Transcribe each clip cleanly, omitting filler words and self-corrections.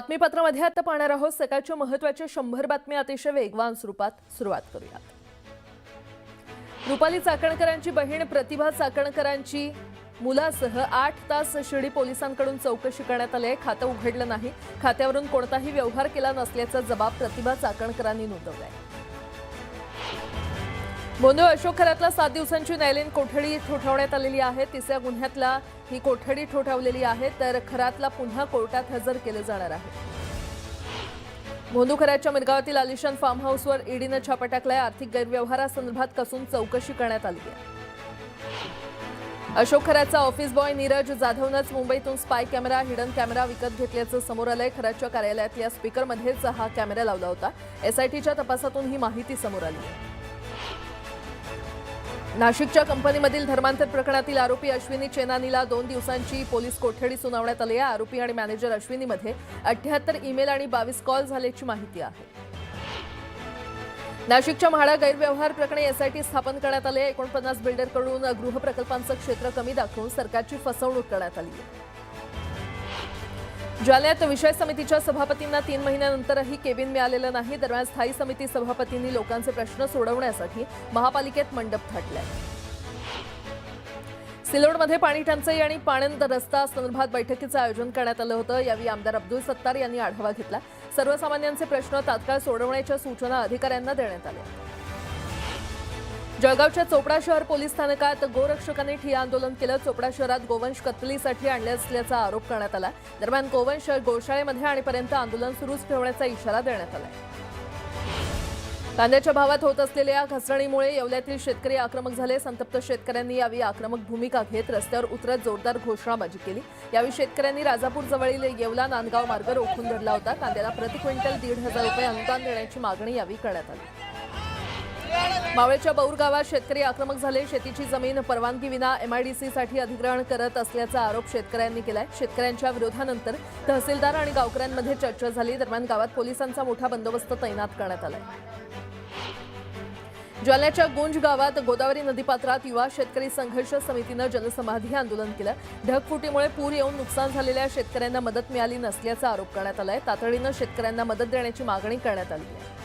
बातमीपत्रामध्ये आता पाहणार आहोत सकाळच्या महत्त्वाच्या 100 बातम्या अतिशय वेगवान स्वरूपात सुरुवात करूयात। रुपाली चाकणकरांची बहीण प्रतिभा चाकणकरांची मुलासह 8 तास शिर्डी पोलिसांकडून चौकशी करण्यात आली आहे। खातं उघडलं नाही, खात्यावरून कोणताही व्यवहार केला नसल्याचा जबाब प्रतिभा चाकणकरांनी नोंदवलाय। मोंदो अशोक खरातला 7 दिवसांची न्यायालयीन कोठडी ठोठावण्यात आलेली आहे। तिसऱ्या गुन्ह्यातला ही कोठडी ठोठावलेली आहे, तर खरातला पुन्हा कोर्टात हजर केले जाणार आहे। मोंदो खरातच्या मिरगावातील आलिशान फार्म हाऊसवर ईडीने छापा टाकलाय। आर्थिक गैरव्यवहारासंदर्भात कसून चौकशी करण्यात आली आहे। अशोक खरातचा ऑफिस बॉय नीरज जाधवनंच मुंबईतून स्पाय कॅमेरा, हिडन कॅमेरा विकत घेतल्याचं समोर आलंय। खरातच्या कार्यालयातल्या स्पीकरमध्येच हा कॅमेरा लावला होता। एसआयटीच्या तपासातून ही माहिती समोर आली आहे। नाशिकच्या कंपनीमधील धर्मांतर प्रकरणातील आरोपी अश्विनी चेनानीला 2 दिवसांची पोलीस कोठडी सुनावण्यात आली आहे। आरोपी आणि मॅनेजर अश्विनीमध्ये 78 ईमेल आणि 22 कॉल झाल्याची माहिती आहे। नाशिकच्या म्हाडा गैरव्यवहार प्रकरणी एसआयटी स्थापन करण्यात आली आहे। 49 बिल्डरकडून गृहप्रकल्पांचं क्षेत्र कमी दाखवून सरकारची फसवणूक करण्यात आली आहे। जालन्यात विषय समितीच्या सभापतींना 3 महिन्यानंतरही केबिन मिळालेलं नाही। दरम्यान स्थायी समिती सभापतींनी लोकांचे प्रश्न सोडवण्यासाठी महापालिकेत मंडप थाटलाय। सिल्लोडमध्ये पाणी टंचाई आणि पाणंद रस्ता संदर्भात बैठकीचं आयोजन करण्यात आलं होतं। यावेळी आमदार अब्दुल सत्तार यांनी आढावा घेतला। सर्वसामान्यांचे प्रश्न तात्काळ सोडवण्याच्या सूचना अधिकाऱ्यांना देण्यात आल्या। जळगावच्या चोपडा शहर पोलीस स्थानकात गोरक्षकांनी ठिय्या आंदोलन केलं। चोपडा शहरात गोवंश कत्तलीसाठी आणले असल्याचा आरोप करण्यात आला। दरम्यान गोवंश गोशाळेमध्ये आणेपर्यंत आंदोलन सुरूच ठेवण्याचा इशारा देण्यात आला। कांद्याच्या भावात होत असलेल्या घसरणीमुळे येवल्यातील शेतकरी आक्रमक झाले। संतप्त शेतकऱ्यांनी यावेळी आक्रमक भूमिका घेत रस्त्यावर उतरत जोरदार घोषणाबाजी केली। यावेळी शेतकऱ्यांनी राजापूर जवळील येवला नांदगाव मार्ग रोखून धरला होता। कांद्याला प्रति क्विंटल 1,500 रुपये अनुदान देण्याची मागणी यावेळी करण्यात आली। मावळच्या बौर गावात शेतकरी आक्रमक झाले। शेतीची जमीन परवानगीविना एमआयडीसीसाठी अधिग्रहण करत असल्याचा आरोप शेतकऱ्यांनी केलाय। शेतकऱ्यांच्या विरोधानंतर तहसीलदार आणि गावकऱ्यांमध्ये चर्चा झाली। दरम्यान गावात पोलिसांचा मोठा बंदोबस्त तैनात करण्यात आलाय। जालन्याच्या गुंज गावात गोदावरी नदीपात्रात युवा शेतकरी संघर्ष समितीनं जलसमाधी आंदोलन केलं। ढगफुटीमुळे पूर येऊन नुकसान झालेल्या शेतकऱ्यांना मदत मिळाली नसल्याचा आरोप करण्यात आलाय। तातडीनं शेतकऱ्यांना मदत देण्याची मागणी करण्यात आली आहे।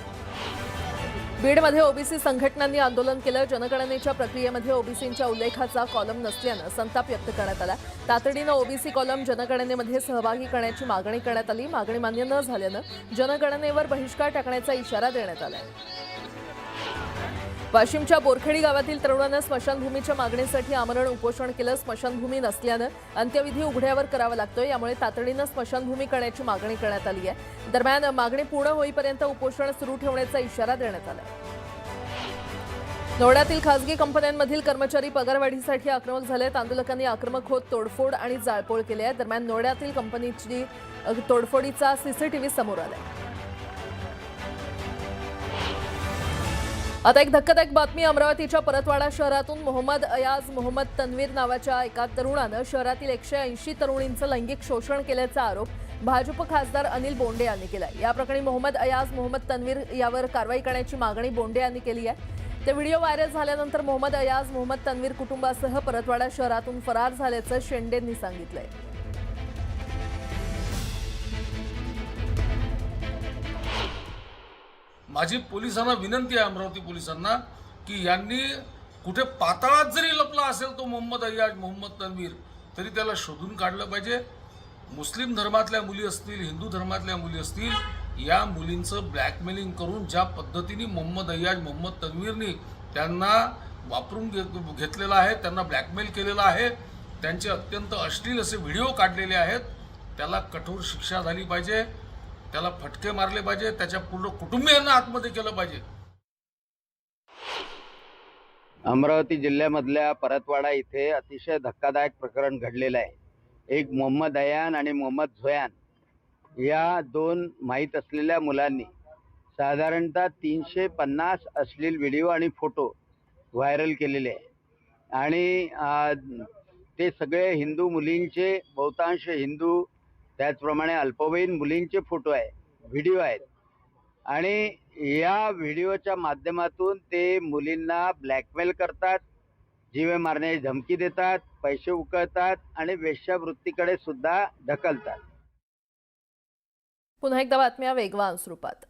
बीडमध्ये ओबीसी संघटनांनी आंदोलन केलं। जनगणनेच्या प्रक्रियेमध्ये ओबीसींच्या उल्लेखाचा कॉलम नसल्यानं संताप व्यक्त करण्यात आला। तातडीनं ओबीसी कॉलम जनगणनेमध्ये सहभागी करण्याची मागणी करण्यात आली। मागणी मान्य न झाल्यानं जनगणनेवर बहिष्कार टाकण्याचा इशारा देण्यात आला। वाशिमच्या बोरखेडी गावातील तरुणानं स्मशानभूमीच्या मागणीसाठी आमरण उपोषण केलं। स्मशानभूमी नसल्यानं अंत्यविधी उघड्यावर करावा लागतोय, यामुळे तातडीनं स्मशानभूमी करण्याची मागणी करण्यात आली आहे। दरम्यान मागणी पूर्ण होईपर्यंत उपोषण सुरू ठेवण्याचा इशारा देण्यात आला। नोएडातील खासगी कंपन्यांमधील कर्मचारी पगारवाढीसाठी आक्रमक झालेत। आंदोलकांनी आक्रमक होत तोडफोड आणि जाळपोळ केली आहे। दरम्यान नोएडातील कंपनीची तोडफोडीचा सीसीटीव्ही समोर आलाय। आता एक धक्कादायक बातमी। अमरावतीच्या परतवाडा शहरातून मोहम्मद अयाज मोहम्मद तन्वीर नावाच्या एका तरुणानं शहरातील 180 तरुणींचं लैंगिक शोषण केल्याचा आरोप भाजप खासदार अनिल बोंडे यांनी केलाय। या प्रकरणी मोहम्मद अयाज मोहम्मद तन्वीर यावर कारवाई करण्याची मागणी बोंडे यांनी केली आहे। ते व्हिडिओ व्हायरल झाल्यानंतर मोहम्मद अयाज मोहम्मद तन्वीर कुटुंबासह परतवाडा शहरातून फरार झाल्याचं शेंडेंनी सांगितलंय। माझी पोलिसांना विनंती आहे, अमरावती पोलिसांना, की यांनी कुठे पाताळात जरी लपला असेल तो मोहम्मद अय्याज मोहम्मद तन्वीर, तरी त्याला शोधून काढलं पाहिजे। मुस्लिम धर्मातल्या मुली असतील, हिंदू धर्मातल्या मुली असतील, या मुलींचं ब्लॅकमेलिंग करून ज्या पद्धतीने मोहम्मद अय्याज मोहम्मद तन्वीरनी त्यांना वापरून घेतलेलं आहे, त्यांना ब्लॅकमेल केलेलं आहे, त्यांचे अत्यंत अश्लील असे व्हिडिओ काढलेले आहेत, त्याला कठोर शिक्षा झाली पाहिजे। त्याला फटके मारले पाहिजे, त्याच्या पूर्ण कुटुंबियांना आतमध्ये केलं पाहिजे। अमरावती जिल्ह्यामधल्या परतवाडा इथे अतिशय धक्कादायक प्रकरण घडलेलं आहे। एक मोहम्मद अयान आणि मोहम्मद झोयान या 2 माहीत असलेल्या मुलांनी साधारणतः 350 अश्लील व्हिडिओ आणि फोटो व्हायरल केलेले आहे। आणि ते सगळे हिंदू मुलींचे, बहुतांश हिंदू, त्याचप्रमाणे अल्पवयीन मुलींचे फोटो आहे, व्हिडिओ आहेत। आणि या व्हिडिओच्या माध्यमातून ते मुलींना ब्लॅकमेल करतात, जीवे मारण्याची धमकी देतात, पैसे उकळतात आणि वेश्यावृत्तीकडे सुद्धा ढकलतात। पुन्हा एकदा बातम्या वेगवान स्वरूपात।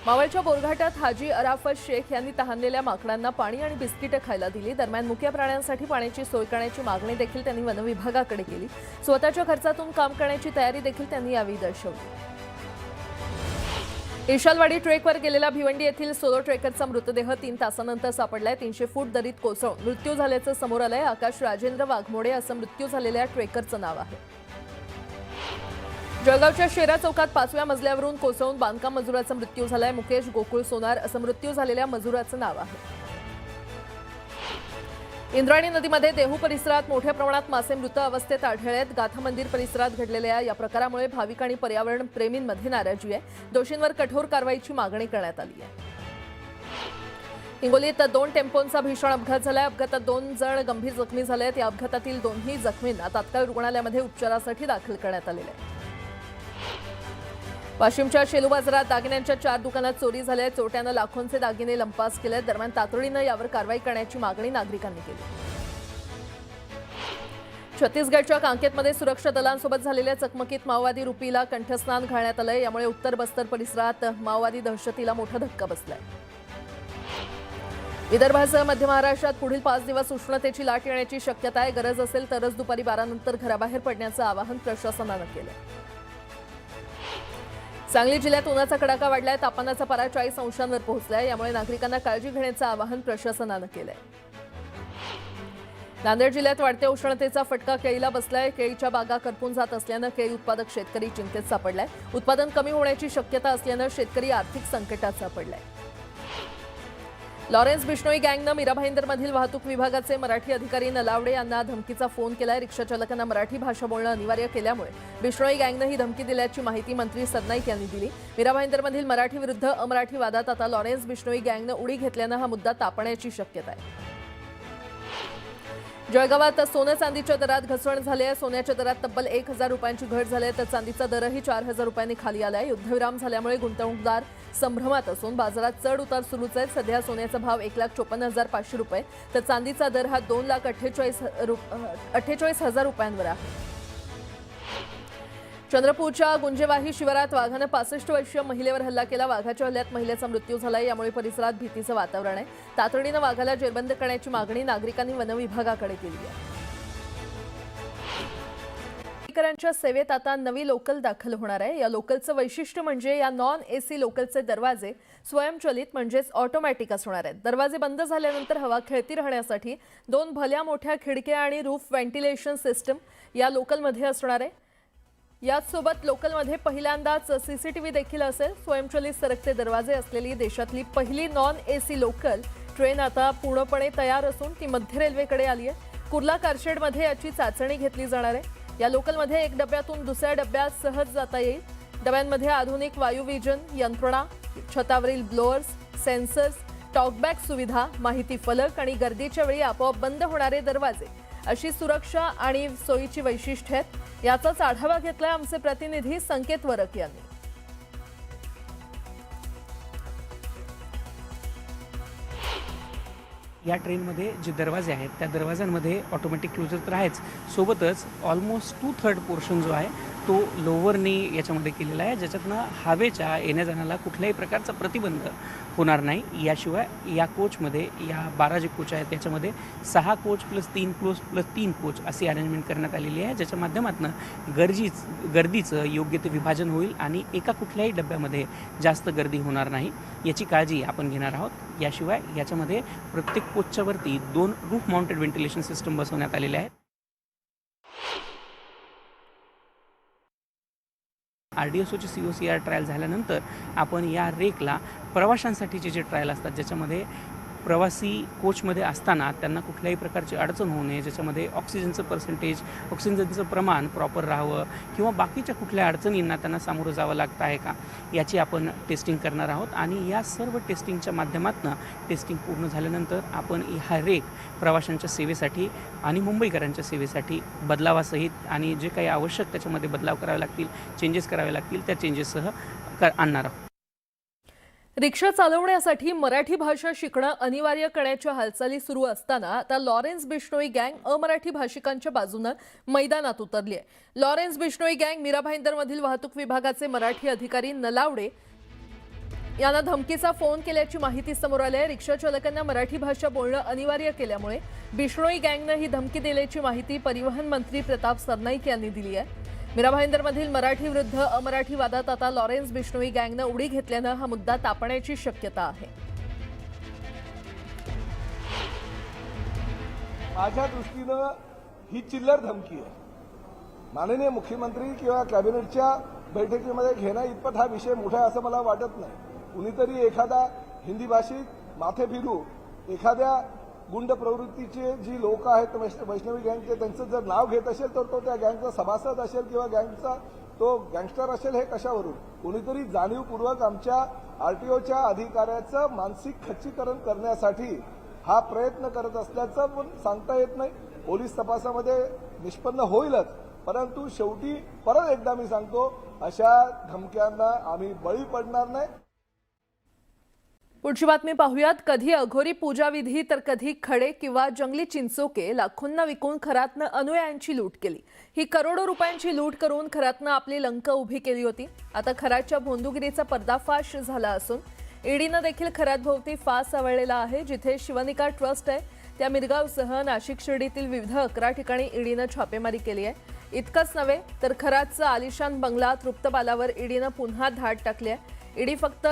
मावळच्या बोरघाटात हाजी अराफत शेख यांनी तहानलेल्या माकडांना पाणी आणि बिस्किटं खायला दिली। दरम्यान मुक्या प्राण्यांसाठी पाण्याची सोय करण्याची मागणी देखील त्यांनी वन विभागाकडे केली। स्वतःच्या खर्चातून काम करण्याची तयारी देखील त्यांनी यावेळी दर्शवली। इशालवाडी ट्रेकवर गेलेला भिवंडी येथील सोलो ट्रेकरचा मृतदेह 3 तासानंतर सापडलाय। 300 फूट दरीत कोसळून मृत्यू झाल्याचं समोर आलंय। आकाश राजेंद्र वाघमोडे असं मृत्यू झालेल्या ट्रेकरचं नाव आहे। जळगावच्या शेरा चौकात 5व्या मजल्यावरून कोसळून बांधकाम मजुराचा मृत्यू झालाय। मुकेश गोकुळ सोनार असं मृत्यू झालेल्या मजुराचं नाव आहे। इंद्रायणी नदीमध्ये देहू परिसरात मोठ्या प्रमाणात मासे मृत अवस्थेत आढळले आहेत। गाथा मंदिर परिसरात घडलेल्या या प्रकारामुळे भाविक आणि पर्यावरण प्रेमींमध्ये नाराजी आहे। दोषींवर कठोर कारवाईची मागणी करण्यात आली आहे। हिंगोलीत 2 टेम्पोंचा भीषण अपघात झालाय। अपघातात 2 जण गंभीर जखमी झाले आहेत। या अपघातातील दोन्ही जखमींना तात्काळ रुग्णालयामध्ये उपचारासाठी दाखल करण्यात आलेले आहे। वाशिमच्या शेलू बाजारात दागिन्यांच्या 4 दुकानात चोरी झाली आहे। चोरट्यानं लाखोंचे दागिने लंपास केले। दरम्यान तातडीनं यावर कारवाई करण्याची मागणी नागरिकांनी केली। छत्तीसगडच्या कांकेतमध्ये सुरक्षा दलांसोबत झालेल्या चकमकीत माओवादी रुपीला कंठस्नान घालण्यात आलंय। यामुळे उत्तर बस्तर परिसरात माओवादी दहशतीला मोठा धक्का बसलाय। विदर्भासह मध्य महाराष्ट्रात पुढील 5 दिवस उष्णतेची लाट येण्याची शक्यता आहे। गरज असेल तरच दुपारी 12 नंतर घराबाहेर पडण्याचं आवाहन प्रशासनानं केलंय। सांगली जिल्ह्यात उन्हाचा कडाका वाढलाय। तापमानाचा पारा 40 अंशांवर पोहोचलाय। यामुळे नागरिकांना काळजी घेण्याचं आवाहन प्रशासनानं केलंय। नांदेड जिल्ह्यात वाढत्या उष्णतेचा फटका केळीला बसलाय। केळीच्या बागा करपून जात असल्यानं केळी उत्पादक शेतकरी चिंतेत सापडलाय। उत्पादन कमी होण्याची शक्यता असल्यानं शेतकरी आर्थिक संकटात सापडलाय। लॉरेन्स बिश्नोई गँगनं मीरा भाईंदरमधील वाहतूक विभागाचे मराठी अधिकारी नलावडे यांना धमकीचा फोन केलाय। रिक्षा चालकांना मराठी भाषा बोलणं अनिवार्य केल्यामुळे बिश्नोई गँगनं ही धमकी दिल्याची माहिती मंत्री सदनाईक यांनी दिली। मीरा भाईंदरमधील मराठी विरुद्ध अमराठी वादात आता लॉरेन्स बिश्नोई गँगनं उडी घेतल्यानं हा मुद्दा तापण्याची शक्यता आहे। जळगावात सोनं चांदीच्या दरात घसरण झाली आहे। सोन्याच्या दरात तब्बल 1000 रुपयांची घट झाली आहे, तर चांदीचा दरही 4000 रुपयांनी खाली आला आहे। युद्धविराम झाल्यामुळे गुंतवणूकदार संभ्रमात असून बाजारात चढ उतार सुरूच आहेत। सध्या सोन्याचा भाव 1,54,500 रुपये, तर चांदीचा दर हा 2,48,000 रुपयांवर आहे। चंद्रपूरच्या गुंजेवाही शिवारात वाघानं 65 वर्षीय महिलेवर हल्ला केला। वाघाच्या हल्ल्यात महिलेचा मृत्यू झालाय। यामुळे परिसरात भीतीचं वातावरण आहे। तातडीनं वाघाला जेरबंद करण्याची मागणी नागरिकांनी वन विभागाकडे केली आहे। नागरिकांच्या सेवेत आता नवी लोकल दाखल होणार आहे। या लोकलचं वैशिष्ट्य म्हणजे या नॉन एसी लोकलचे दरवाजे स्वयंचलित म्हणजेच ऑटोमॅटिक असणार आहेत। दरवाजे बंद झाल्यानंतर हवा खेळती राहण्यासाठी 2 भल्या मोठ्या खिडक्या आणि रूफ व्हेंटिलेशन सिस्टम या लोकलमध्ये असणार आहे। याचसोबत लोकलमध्ये पहिल्यांदाच सीसीटीव्ही देखील असेल। स्वयंचलित सरकते दरवाजे असलेली देशातली पहिली नॉन एसी लोकल ट्रेन आता पूर्णपणे तयार असून ती मध्य रेल्वेकडे आली आहे। कुर्ला कारशेडमध्ये याची चाचणी घेतली जाणार आहे। या लोकलमध्ये एक डब्यातून दुसऱ्या डब्यात सहज जाता येईल। डब्यांमध्ये आधुनिक वायुविजन यंत्रणा, छतावरील ब्लोअर्स, सेन्सर्स, टॉकबॅक सुविधा, माहिती फलक आणि गर्दीच्या वेळी आपोआप बंद होणारे दरवाजे अशी सुरक्षा आणि सोयीची वैशिष्ट्ये आहेत। याचाच आढावा घेतलाय आमचे प्रतिनिधी संकेत वरक यांनी। या ट्रेनमध्ये जे दरवाजे आहेत त्या दरवाजांमध्ये ऑटोमॅटिक क्लोजर तर आहेच, सोबतच ऑलमोस्ट 2/3 पोर्शन जो आहे तो लोअरनी याच्यामध्ये केलेला आहे, ज्याच्यातनं हवेच्या येण्या जाण्याला कुठल्याही प्रकारचा प्रतिबंध होणार नाही। याशिवाय या कोचमध्ये या 12 जे कोच आहेत त्याच्यामध्ये 6 कोच + 3 कोच + 3 कोच अशी अरेंजमेंट करण्यात आलेली आहे, ज्याच्या माध्यमातून गर्दीचं योग्य ते विभाजन होईल आणि एका कुठल्याही डब्यामध्ये जास्त गर्दी होणार नाही याची काळजी आपण घेणार आहोत। याशिवाय याच्यामध्ये प्रत्येक कोचच्या वरती 2 रूफ माउंटेड व्हेंटिलेशन सिस्टम बसवण्यात आलेले आहेत। RDSOची COCR ट्रायल झाल्यानंतर आपण या रेकला प्रवाशांसाठीचे जे ट्रायल असतात, ज्याच्यामध्ये प्रवासी कोचमध्ये असताना त्यांना कुठल्याही प्रकारची अडचण होऊ नये, ज्याच्यामध्ये ऑक्सिजनचं पर्सेंटेज, ऑक्सिजनचं प्रमाण प्रॉपर राहावं किंवा बाकीच्या कुठल्या अडचणींना त्यांना सामोरं जावं लागतं आहे का याची आपण टेस्टिंग करणार आहोत। आणि या सर्व टेस्टिंगच्या माध्यमातून टेस्टिंग पूर्ण झाल्यानंतर आपण हा रेक प्रवाशांच्या सेवेसाठी आणि मुंबईकरांच्या सेवेसाठी बदलावासहित आणि जे काही आवश्यक त्याच्यामध्ये बदलाव करावे लागतील, चेंजेस करावे लागतील त्या चेंजेससह आणणार आहोत। रिक्षा चालवण्यासाठी मराठी भाषा शिकणं अनिवार्य करण्याच्या हालचाली सुरू असताना आता लॉरेन्स बिश्नोई गँग अमराठी भाषिकांच्या बाजूनं मैदानात उतरली आहे। लॉरेन्स बिश्नोई गँग मीरा भाईंदरमधील वाहतूक विभागाचे मराठी अधिकारी नलावडे यांना धमकीचा फोन केल्याची माहिती समोर आली आहे। रिक्षा चालकांना मराठी भाषा बोलणं अनिवार्य केल्यामुळे बिश्नोई गँगनं ही धमकी दिल्याची माहिती परिवहन मंत्री प्रताप सरनाईक यांनी दिली आहे। मीरा भाईंदरमधील मराठी विरुद्ध अमराठी वादात आता लॉरेन्स बिश्नोई गँगनं उडी घेतल्यानं हा मुद्दा तापण्याची शक्यता आहे। माझ्या दृष्टीनं ही चिल्लर धमकी आहे। माननीय मुख्यमंत्री किंवा कॅबिनेटच्या बैठकीमध्ये घेणं इतपत हा विषय मोठा आहे असं मला वाटत नाही। कुणीतरी एखादा हिंदी भाषिक माथे फिरू एखाद्या गुंड प्रवृत्तीचे जी लोक आहेत वैष्णवी गँगचे त्यांचं जर नाव घेत असेल तर तो त्या गँगचा सभासद असेल किंवा गँगचा तो गँगस्टर असेल हे कशावरून? कोणीतरी जाणीवपूर्वक आमच्या आरटीओच्या अधिकाऱ्याचं मानसिक खच्चीकरण करण्यासाठी हा प्रयत्न करत असल्याचं पण सांगता येत नाही। पोलीस तपासामध्ये निष्पन्न होईलच, परंतु शेवटी परत एकदा मी सांगतो अशा धमक्यांना आम्ही बळी पडणार नाही। पुढची बातमी पाहूयात। कधी अघोरी पूजाविधी तर कधी खडे किंवा जंगली चिंचोके लाखोंना विकून खरातनं अनुयायांची लूट केली। ही करोडो रुपयांची लूट करून खरातनं आपली लंक उभी केली होती। आता खरातच्या भोंदूगिरीचा पर्दाफाश झाला असून ईडीनं देखील खरातभोवती फास आवळलेला आहे। जिथे शिवनिका ट्रस्ट आहे त्या मिरगावसह नाशिक शिर्डीतील विविध 11 ठिकाणी ईडीनं छापेमारी केली आहे। इतकंच नव्हे तर खरातचा आलिशान बंगला तृप्तबालावर ईडीनं पुन्हा धाड टाकली आहे। ईडी फक्त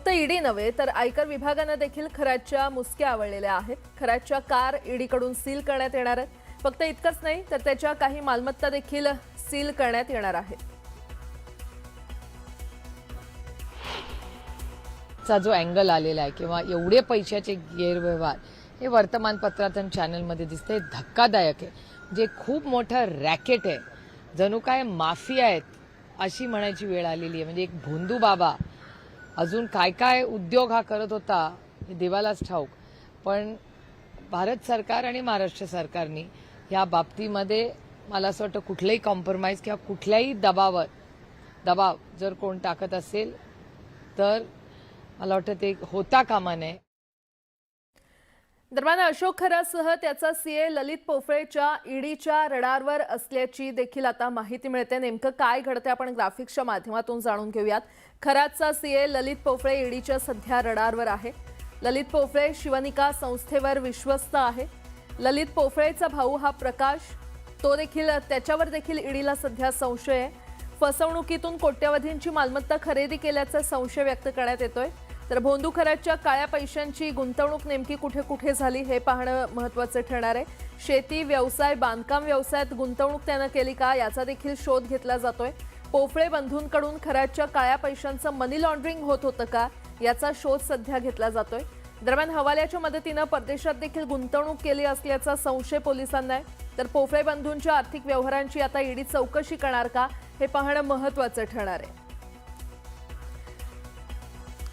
ईडी नव्हे तर आयकर विभागानं देखील खरातच्या मुसक्या आवळलेल्या आहेत। खरातच्या कार ईडीकडून सील करण्यात येणार आहेत। फक्त इतकंच नाही तर त्याच्या काही मालमत्ता देखील सील करण्यात येणार आहेत। चा जो अँगल आलेला आहे किंवा एवढे पैशाचे गैरव्यवहार हे वर्तमानपत्रात आणि चॅनलमध्ये दिसते, धक्कादायक आहे। जे खूप मोठा रॅकेट आहे, जणू काय माफिया आहेत अशी म्हणायची वेळ आलेली आहे। म्हणजे एक भोंदू बाबा अजून काय काय उद्योग हा करत होता हे देवालाच ठाऊक। पण भारत सरकार आणि महाराष्ट्र सरकारने या बाबतीमध्ये मला असं वाटतं कुठलाही कॉम्प्रोमाइज किंवा कुठल्याही दबाव जर कोण टाकत असेल तर मला वाटतं ते होता कामा नये। दरम्यान अशोक खरातसह त्याचा सीए ललित पोफळेच्या ईडीच्या रडारवर असल्याची देखील आता माहिती मिळते। नेमकं काय घडते आपण ग्राफिक्सच्या माध्यमातून जाणून घेऊयात। खरातचा सीए ललित पोफळे ईडीच्या सध्या रडारवर आहे। ललित पोफळे शिवनिका संस्थेवर विश्वस्त आहे। ललित पोफळेचा भाऊ हा प्रकाश त्याच्यावर देखील ईडीला सध्या संशय आहे। फसवणुकीतून कोट्यवधींची मालमत्ता खरेदी केल्याचा संशय व्यक्त करण्यात येतोय। तर भोंदू खरातच्या काळ्या पैशांची गुंतवणूक नेमकी कुठे कुठे झाली हे पाहणं महत्त्वाचं ठरणार आहे। शेती व्यवसाय बांधकाम व्यवसायात गुंतवणूक त्यानं केली का याचा देखील शोध घेतला जातोय। पोफळे बंधूंकडून खरातच्या काळ्या पैशांचं मनी लॉन्ड्रिंग होत होतं का याचा शोध सध्या घेतला जातोय। दरम्यान हवाल्याच्या मदतीनं परदेशात देखील गुंतवणूक केली असल्याचा संशय पोलिसांना आहे। तर पोफळे बंधूंच्या आर्थिक व्यवहारांची आता ईडी चौकशी करणार का हे पाहणं महत्त्वाचं ठरणार आहे।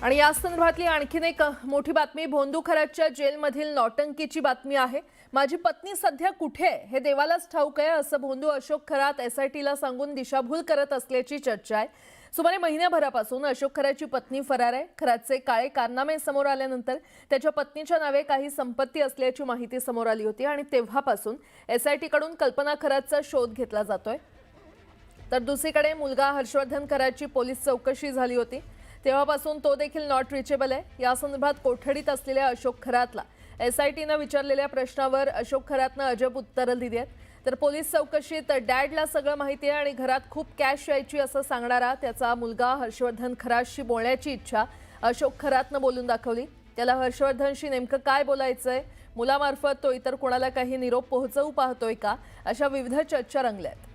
आणि या संदर्भातली आणखीन एक मोठी बातमी भोंदू खरातच्या जेलमधील नौटंकीची बातमी आहे। माझी पत्नी सध्या कुठे आहे हे देवालाच ठाऊक आहे असं भोंदू अशोक खरात एसआयटीला सांगून दिशाभूल करत असल्याची चर्चा आहे। सुमारे महिन्याभरापासून अशोक खरातची पत्नी फरार आहे। खरातचे काळे कारनामे समोर आल्यानंतर त्याच्या पत्नीच्या नावे काही संपत्ती असल्याची माहिती समोर आली होती आणि तेव्हापासून एसआयटीकडून कल्पना खरातचा शोध घेतला जातोय। तर दुसरीकडे मुलगा हर्षवर्धन खरातची पोलीस चौकशी झाली होती, तेव्हापासून तो देखील नॉट रिचेबल आहे। या संदर्भात कोठडीत असलेल्या अशोक खरातला एसआयटीनं विचारलेल्या प्रश्नावर अशोक खरातनं अजब उत्तरं दिली आहेत। तर पोलीस चौकशीत डॅडला सगळं माहिती आहे आणि घरात खूप कॅश यायची असं सांगणारा त्याचा मुलगा हर्षवर्धन खरातशी बोलण्याची इच्छा अशोक खरातनं बोलून दाखवली। त्याला हर्षवर्धनशी नेमकं काय बोलायचंय, मुलामार्फत तो इतर कोणाला काही निरोप पोहोचवू पाहतोय का, अशा विविध चर्चा रंगल्यात।